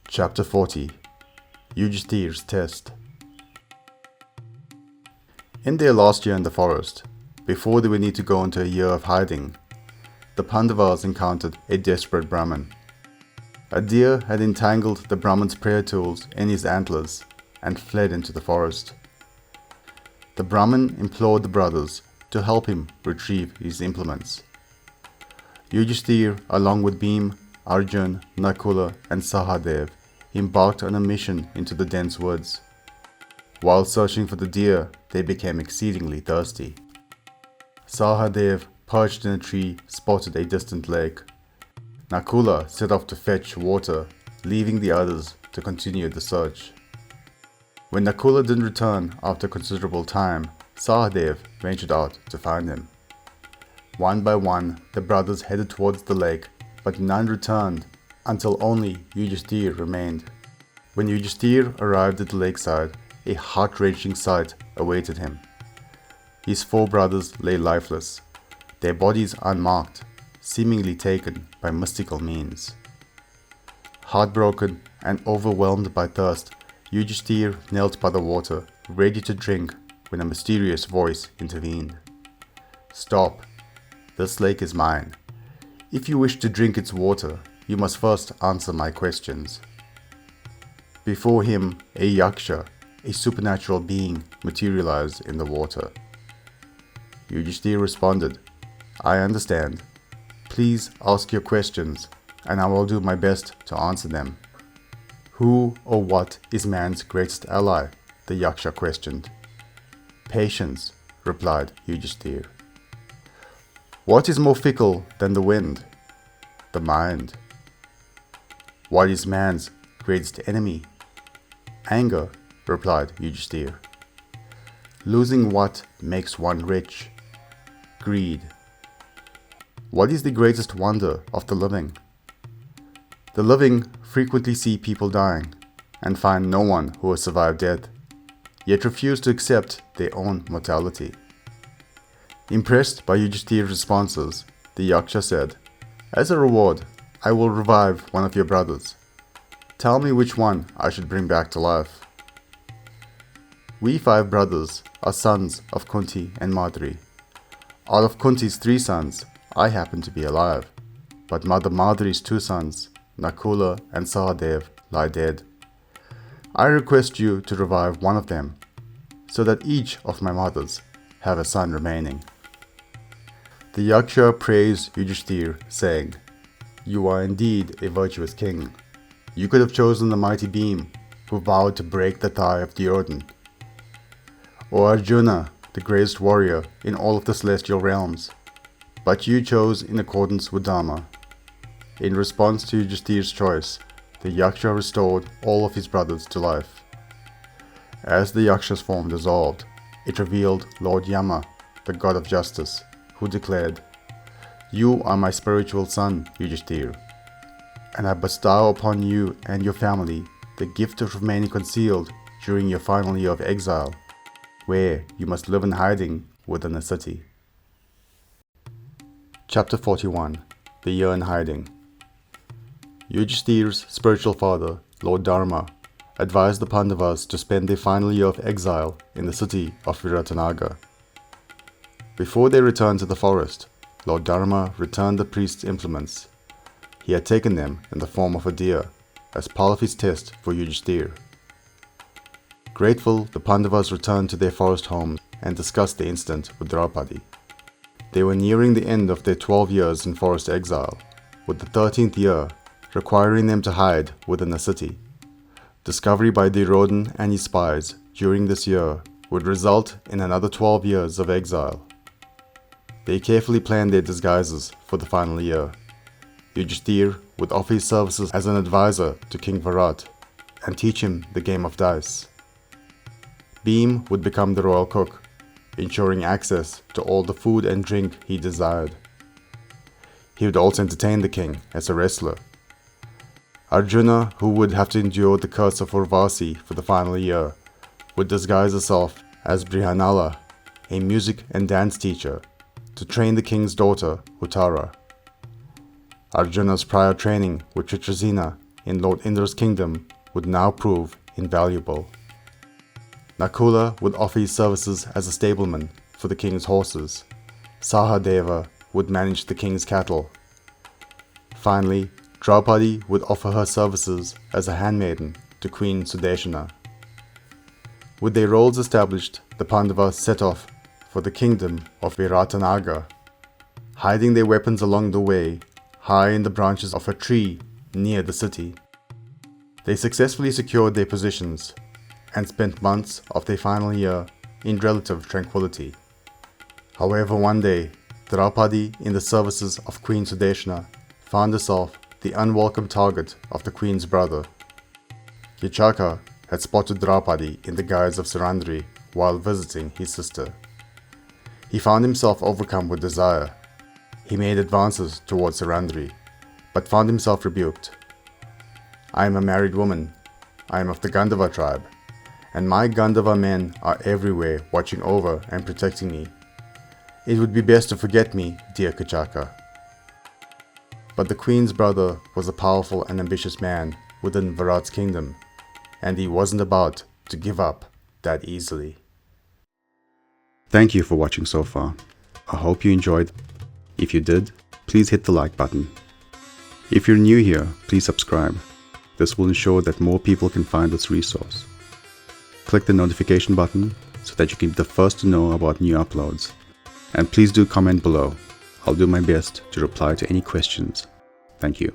Chapter 40 Yudisthir's Test. In their last year in the forest, before they would need to go into a year of hiding, the Pandavas encountered a desperate Brahmin. A deer had entangled the Brahmin's prayer tools in his antlers and fled into the forest. The Brahmin implored the brothers to help him retrieve his implements. Yudisthir, along with Bhim, Arjun, Nakula and Sahadev, embarked on a mission into the dense woods. While searching for the deer, they became exceedingly thirsty. Sahadev, perched in a tree, spotted a distant lake. Nakula set off to fetch water, leaving the others to continue the search. When Nakula didn't return after considerable time, Sahadev ventured out to find him. One by one, the brothers headed towards the lake, but none returned until only Yudisthir remained. When Yudisthir arrived at the lakeside, a heart-wrenching sight awaited him. His four brothers lay lifeless, their bodies unmarked, seemingly taken by mystical means. Heartbroken and overwhelmed by thirst, Yudisthir knelt by the water, ready to drink, when a mysterious voice intervened. "Stop! This lake is mine. If you wish to drink its water, you must first answer my questions." Before him, a yaksha, a supernatural being, materialized in the water. Yudisthir responded, "I understand. Please ask your questions, and I will do my best to answer them." "Who or what is man's greatest ally?" the yaksha questioned. "Patience," replied Yudisthir. "What is more fickle than the wind?" "The mind." "What is man's greatest enemy?" "Anger," replied Yudisthir. "Losing what makes one rich?" "Greed." "What is the greatest wonder of the living?" "The living frequently see people dying and find no one who has survived death, yet refuse to accept their own mortality." Impressed by Yudisthir's responses, the yaksha said, "As a reward, I will revive one of your brothers. Tell me which one I should bring back to life." "We 5 brothers are sons of Kunti and Madri. Out of Kunti's 3 sons, I happen to be alive, but Mother Madri's 2 sons, Nakula and Sahadev, lie dead. I request you to revive one of them, so that each of my mothers have a son remaining." The yaksha praised Yudisthir, saying, "You are indeed a virtuous king. You could have chosen the mighty Bhim, who vowed to break the thigh of Duryodhan, or Arjuna, the greatest warrior in all of the celestial realms, but you chose in accordance with Dharma." In response to Yudisthir's choice, the yaksha restored all of his brothers to life. As the yaksha's form dissolved, it revealed Lord Yama, the god of justice, who declared, "You are my spiritual son, Yudisthir, and I bestow upon you and your family the gift of remaining concealed during your final year of exile, where you must live in hiding within a city." Chapter 41 The Year in Hiding. Yudisthir's spiritual father, Lord Dharma, advised the Pandavas to spend their final year of exile in the city of Viratanaga. Before they returned to the forest, Lord Dharma returned the priest's implements. He had taken them in the form of a deer, as part of his test for Yudisthir. Grateful, the Pandavas returned to their forest homes and discussed the incident with Draupadi. They were nearing the end of their 12 years in forest exile, with the 13th year requiring them to hide within the city. Discovery by Duryodhan and his spies during this year would result in another 12 years of exile. They carefully planned their disguises for the final year. Yudisthir would offer his services as an advisor to King Virat and teach him the game of dice. Bhim would become the royal cook, ensuring access to all the food and drink he desired. He would also entertain the king as a wrestler. Arjuna, who would have to endure the curse of Urvasi for the final year, would disguise herself as Brihanala, a music and dance teacher, to train the king's daughter, Uttara. Arjuna's prior training with Chitrasena in Lord Indra's kingdom would now prove invaluable. Nakula would offer his services as a stableman for the king's horses. Sahadeva would manage the king's cattle. Finally, Draupadi would offer her services as a handmaiden to Queen Sudeshana. With their roles established, the Pandavas set off for the kingdom of Viratanagar, hiding their weapons along the way, high in the branches of a tree near the city. They successfully secured their positions and spent months of their final year in relative tranquility. However, one day, Draupadi, in the services of Queen Sudeshana, found herself the unwelcome target of the queen's brother. Kichaka had spotted Draupadi in the guise of Surandri while visiting his sister. He found himself overcome with desire. He made advances towards Surandri, but found himself rebuked. "I am a married woman. I am of the Gandhava tribe, and my Gandhava men are everywhere watching over and protecting me. It would be best to forget me, dear Kichaka." But the queen's brother was a powerful and ambitious man within Virat's kingdom, and he wasn't about to give up that easily. Thank you for watching so far. I hope you enjoyed. If you did, please hit the like button. If you're new here, please subscribe. This will ensure that more people can find this resource. Click the notification button so that you can be the first to know about new uploads. And please do comment below. I'll do my best to reply to any questions. Thank you.